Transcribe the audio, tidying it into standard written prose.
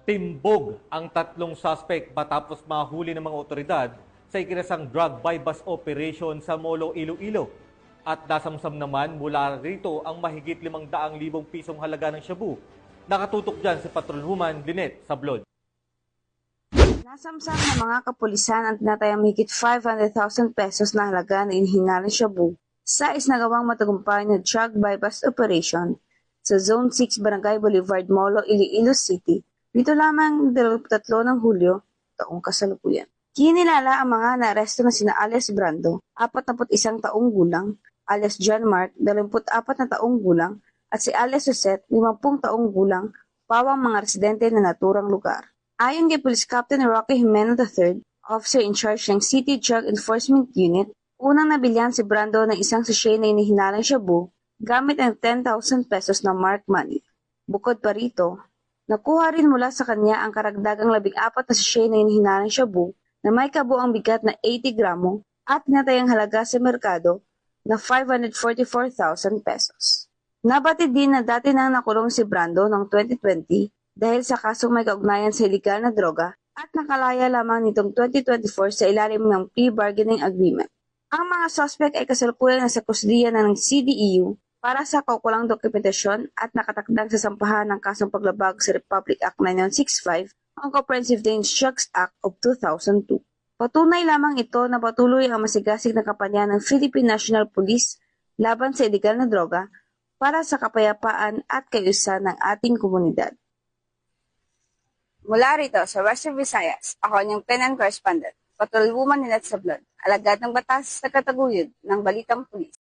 Timbog ang tatlong suspect matapos mahuli ng mga otoridad sa ikinasang drug buy-bust operation sa Molo, Iloilo. At nasamsam naman mula rito ang mahigit 500,000 pisong halaga ng shabu. Nakatutok dyan si Patrolwoman Lynette Sablod. Nasamsam ng mga kapulisan ang tinatayang mahigit 500,000 pesos na halaga na inihinalang shabu sa isinagawang matagumpay na drug buy-bust operation sa Zone 6 Barangay Boulevard, Molo, Iloilo City. Dito lamang 23 ng Hulyo, taong kasalukuyan. Kinilala ang mga naaresto na sina alias Brando, 41 taong gulang, alias John Mark, 24 na taong gulang, at si alias Josette, 50 taong gulang, pawang mga residente na naturang lugar. Ayon kay Police Captain Rocky Jimeno III, officer in charge ng City Drug Enforcement Unit, unang nabilhan si Brando ng isang sachet na inihinalang shabu gamit ang 10,000 pesos na marked money. Bukod pa rito, nakuha rin mula sa kanya ang karagdagang 14 na sachet na inihinalang shabu na may kabuang bigat na 80 gramo at tinatayang halaga sa merkado na 544,000 pesos. Nabatid din na dati nang nakulong si Brando noong 2020 dahil sa kasong may kaugnayan sa iligal na droga at nakalaya lamang nitong 2024 sa ilalim ng plea bargaining agreement. Ang mga suspect ay kasalukuyan nasa kusdiya na ng CDEU para sa kaukulang dokumentasyon at nakatakdang sa sampahan ng kasong paglabag sa Republic Act 9165, ang Comprehensive Dangerous Drugs Act of 2002. Patunay lamang ito na patuloy ang masigasig na kampanya ng Philippine National Police laban sa iligal na droga para sa kapayapaan at kaayusan ng ating komunidad. Mula rito sa Western Visayas, ako ang PNN correspondent, Patrolwoman Lynette Sablod, alagad ng batas sa kataguyod ng Balitang Pulis.